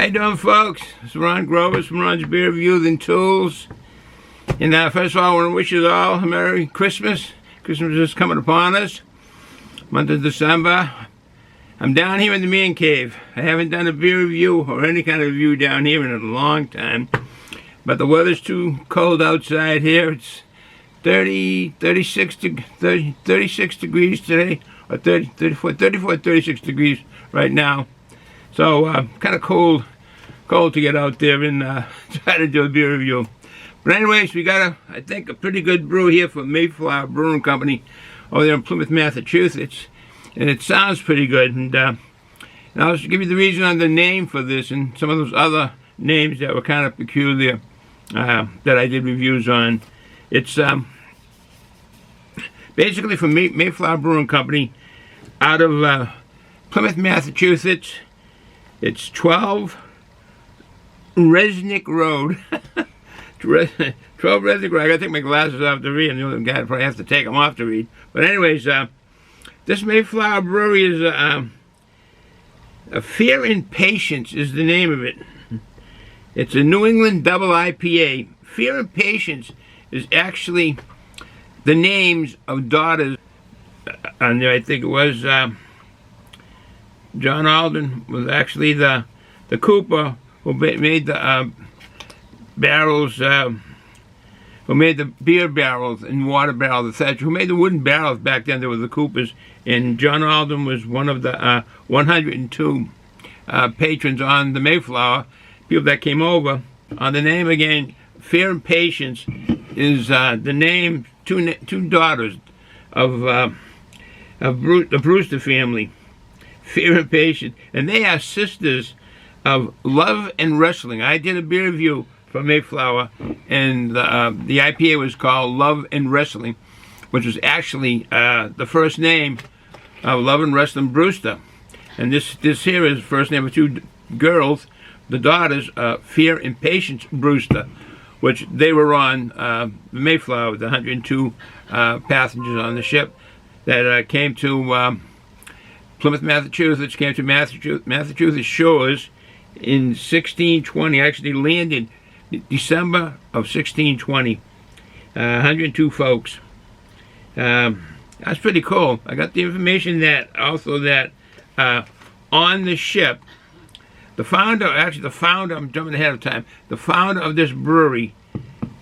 How you doing, folks? It's Ron Grover from Ron's Beer Reviews and Tools. And first of all, I want to wish you all a Merry Christmas. Christmas is coming upon us. Month of December. I'm down here in the man cave. I haven't done a beer review or any kind of review down here in a long time. But the weather's too cold outside here. It's 36 degrees today. Or 34, 36 degrees right now. So kind of cold to get out there and try to do a beer review. But anyways, we got I think a pretty good brew here from Mayflower Brewing Company over there in Plymouth, Massachusetts, and it sounds pretty good. And I'll give you the reason on the name for this and some of those other names that were kind of peculiar that I did reviews on. It's basically from Mayflower Brewing Company out of Plymouth, Massachusetts. It's 12 Resnick Road. 12 Resnick Road. I gotta take my glasses off to read. I'm the only guy that probably have to take them off to read. But anyways, this Mayflower Brewery is a Fear and Patience is the name of it. It's a New England double IPA. Fear and Patience is actually the names of daughters. And I think it was John Alden was actually the cooper who made the barrels, who made the beer barrels and water barrels, etc. Who made the wooden barrels back then? There were the coopers, and John Alden was one of the 102 patrons on the Mayflower, people that came over. The name again, Fear and Patience, is the name, two daughters of the Brewster family. Fear and Patience, and they are sisters of Love and Wrestling. I did a beer review for Mayflower, and the IPA was called Love and Wrestling, which was actually the first name of Love and Wrestling Brewster. And this here is the first name of two girls, the daughters, Fear and Patience Brewster, which they were on the Mayflower, the 102 passengers on the ship that came to Plymouth, Massachusetts, came to Massachusetts shores in 1620. Actually landed December of 1620. 102 folks. That's pretty cool. I got the information that also that on the ship, the founder, I'm jumping ahead of time, the founder of this brewery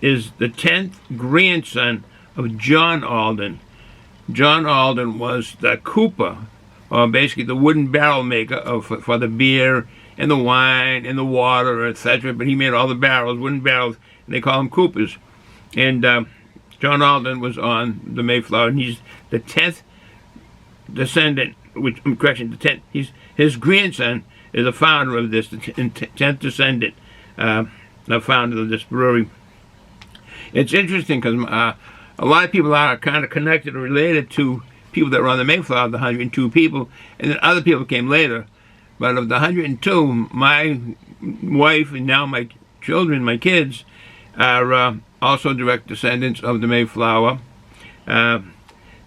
is the 10th grandson of John Alden. John Alden was the cooper, or basically the wooden barrel maker for the beer and the wine and the water, etc. But he made all the barrels, wooden barrels, and they call them coopers. And John Alden was on the Mayflower, and he's the 10th descendant, the 10th, his grandson is the founder of this, the 10th descendant, the founder of this brewery. It's interesting because a lot of people are kind of connected or related to people that were on the Mayflower, the 102 people, and then other people came later. But of the 102, my wife and now my children, my kids, are also direct descendants of the Mayflower. I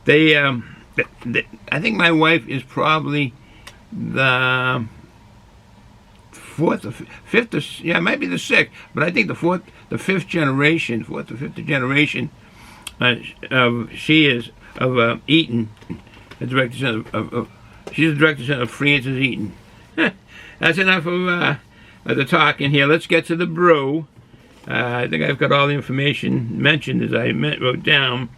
think my wife is probably the fourth or fifth, it might be the sixth, but I think the fifth generation, she is of Eaton, a direct descendant she's a direct descendant of Francis Eaton. That's enough of the talking here. Let's get to the brew. I think I've got all the information mentioned as I wrote down.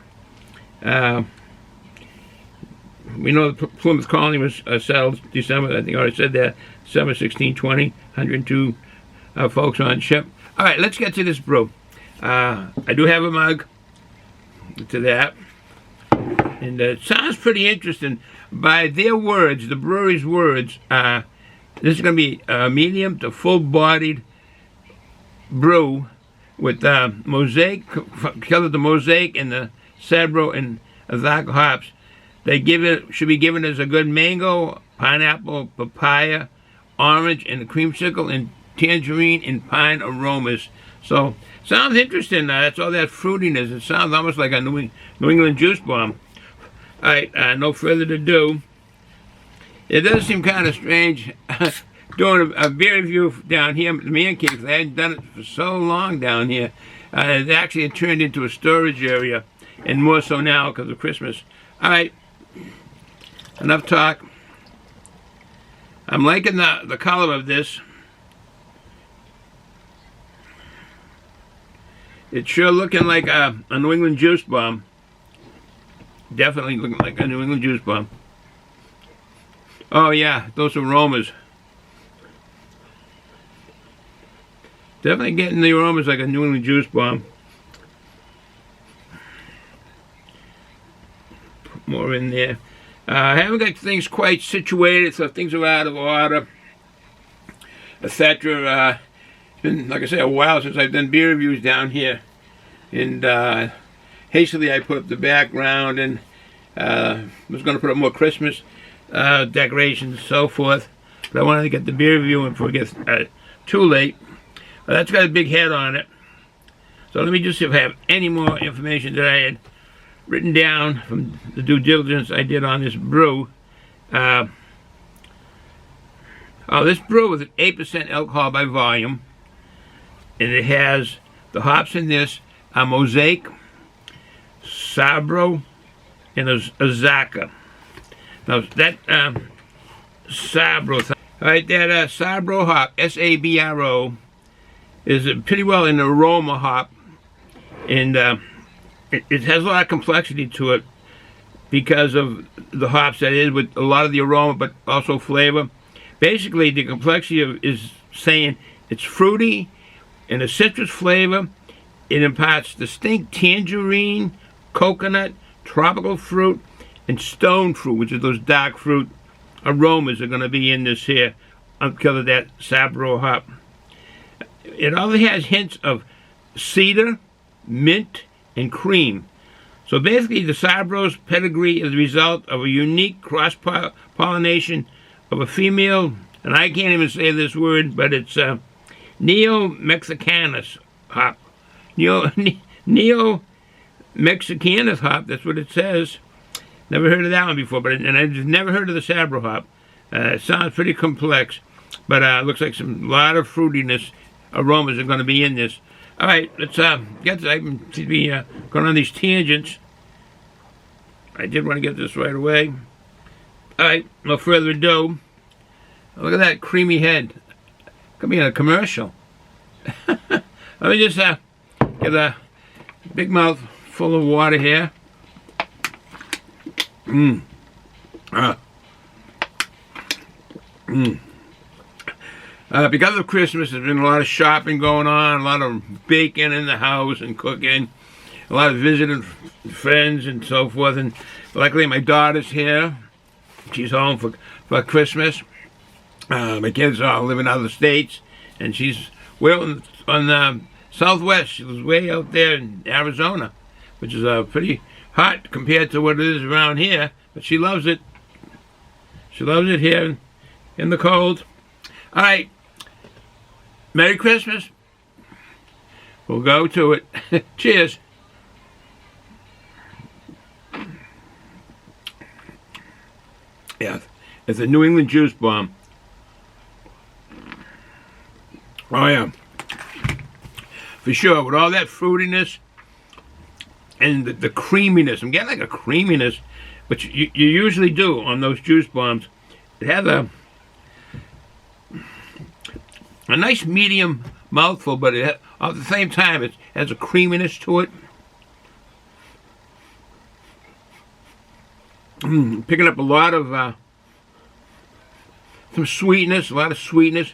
We know the Plymouth colony was settled December, I think I already said that, December 1620, 102 folks on ship. All right, let's get to this brew. I do have a mug to that. And it sounds pretty interesting. By their words, the brewery's words, this is going to be a medium to full-bodied brew with mosaic, because the mosaic and the Cedro and Azacca hops. They should be given as a good mango, pineapple, papaya, orange, and a creamsicle, and tangerine and pine aromas. So, sounds interesting. That's all that fruitiness. It sounds almost like a New England juice bomb. All right, no further ado. It does seem kind of strange doing a beer review down here at the Man Cave. I hadn't done it for so long down here. It actually turned into a storage area, and more so now because of Christmas. All right, enough talk. I'm liking the color of this. It's sure looking like a New England juice bomb. Definitely looking like a New England juice bomb. Oh yeah, those aromas. Definitely getting the aromas like a New England juice bomb. Put more in there. I haven't got things quite situated, so things are out of order, etc. It's been, like I say, a while since I've done beer reviews down here. And hastily I put up the background and was going to put up more Christmas decorations and so forth. But I wanted to get the beer review in before it gets too late. That's got a big head on it. So let me just see if I have any more information that I had written down from the due diligence I did on this brew. Oh, this brew is an 8% alcohol by volume. And it has the hops in this are Mosaic, Sabro, and Azaka. Now that Sabro, alright, that Sabro hop, S-A-B-R-O, is pretty well an aroma hop, and it has a lot of complexity to it because of the hops that is, with a lot of the aroma, but also flavor. Basically, the complexity is saying it's fruity and a citrus flavor. It imparts distinct tangerine, coconut, tropical fruit, and stone fruit, which are those dark fruit aromas are going to be in this here because of that Sabro hop. It also has hints of cedar, mint, and cream. So basically, the Sabro's pedigree is the result of a unique cross-pollination of a female, and I can't even say this word, but it's Neo-Mexicanus hop. Neo-Mexicanus hop, that's what it says. Never heard of that one before, and I've never heard of the Sabro hop. It sounds pretty complex, but looks like some lot of fruitiness aromas are going to be in this. All right, let's get to, I seem to be going on these tangents. I did want to get this right away. All right, no further ado. Look at that creamy head. Could be in a commercial. Let me just get a big mouth full of water here. Because of Christmas, there's been a lot of shopping going on, a lot of baking in the house and cooking, a lot of visiting friends and so forth. And luckily, my daughter's here. She's home for Christmas. My kids are all living out of the States, and she's well on the Southwest. She was way out there in Arizona, which is pretty hot compared to what it is around here, but she loves it. She loves it here in the cold. All right. Merry Christmas. We'll go to it. Cheers. Yeah, it's a New England juice bomb. Oh yeah, for sure. With all that fruitiness and the creaminess, I'm getting like a creaminess, which you usually do on those juice bombs. It has a nice medium mouthful, but at the same time it has a creaminess to it. Picking up a lot of some sweetness, a lot of sweetness.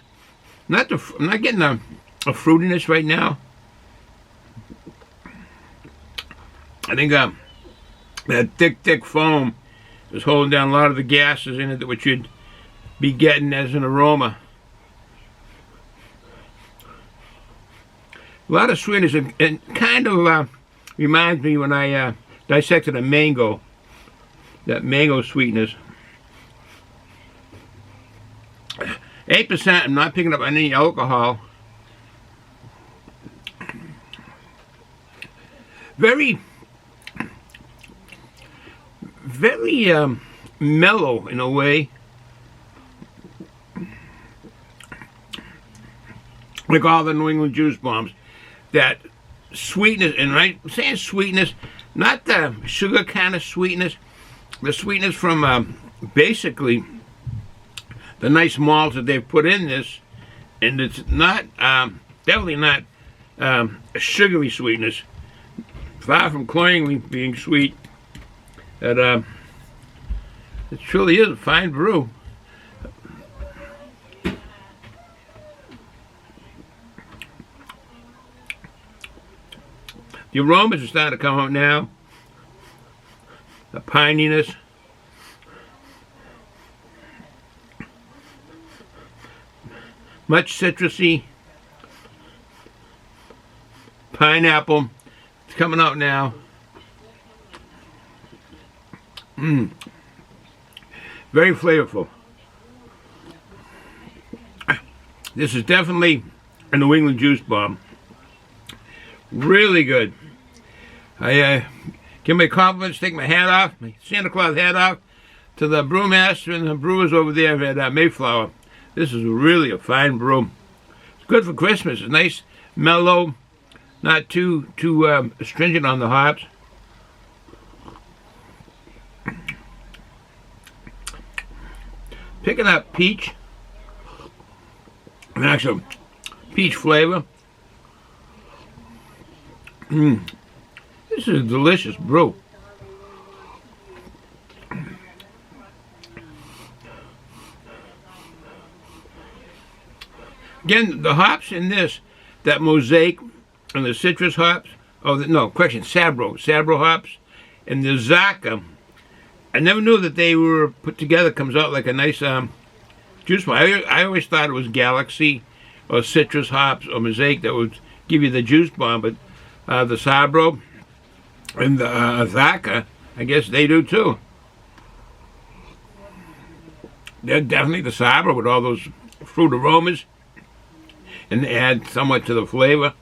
I'm not getting a fruitiness right now. I think that thick foam is holding down a lot of the gases in it that which you'd be getting as an aroma. A lot of sweetness, and kind of reminds me when I dissected a mango. That mango sweetness. 8%, I'm not picking up any alcohol. Very mellow in a way. like all the New England juice bombs, that sweetness, and I'm saying sweetness, not the sugar kind of sweetness, the sweetness from basically the nice malts that they've put in this, and it's not, definitely not a sugary sweetness, far from cloyingly being sweet. That it truly is a fine brew. The aromas are starting to come out now. The pininess. Much citrusy. Pineapple. It's coming out now. Very flavorful. This is definitely a New England juice bomb. Really good. I give my compliments, take my hat off, my Santa Claus hat off, to the brewmaster and the brewers over there at Mayflower. This is really a fine brew. It's good for Christmas. It's nice, mellow, not too stringent on the hops. Picking up peach, an actual peach flavor. This is a delicious brew. Again, the hops in this, that mosaic and the citrus hops, Sabro hops, and the Zaka, I never knew that they were put together, comes out like a nice juice bomb. I always thought it was Galaxy or citrus hops or mosaic that would give you the juice bomb, but the Sabro and the Zaka, I guess they do too. They're definitely the Sabro with all those fruit aromas, and they add somewhat to the flavor.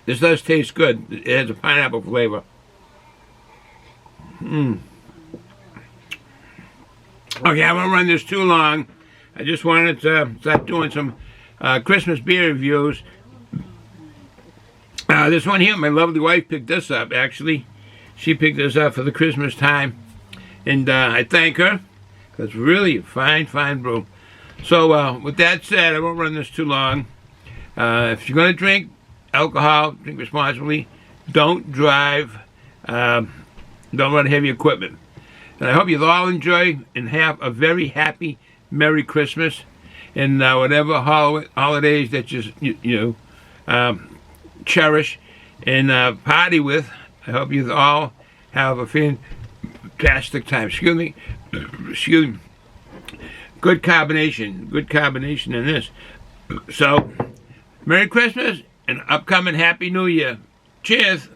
This does taste good. It has a pineapple flavor. Okay, I won't run this too long. I just wanted to start doing some Christmas beer reviews. This one here, my lovely wife picked this up, actually. She picked this up for the Christmas time. And I thank her. It's really a fine, fine brew. So with that said, I won't run this too long. If you're going to drink alcohol, drink responsibly. Don't drive. Don't run heavy equipment. And I hope you all enjoy and have a very happy, Merry Christmas. And whatever holidays that you cherish and party with. I hope you all have a fantastic time. Excuse me. Good combination in this. So, Merry Christmas and upcoming Happy New Year. Cheers.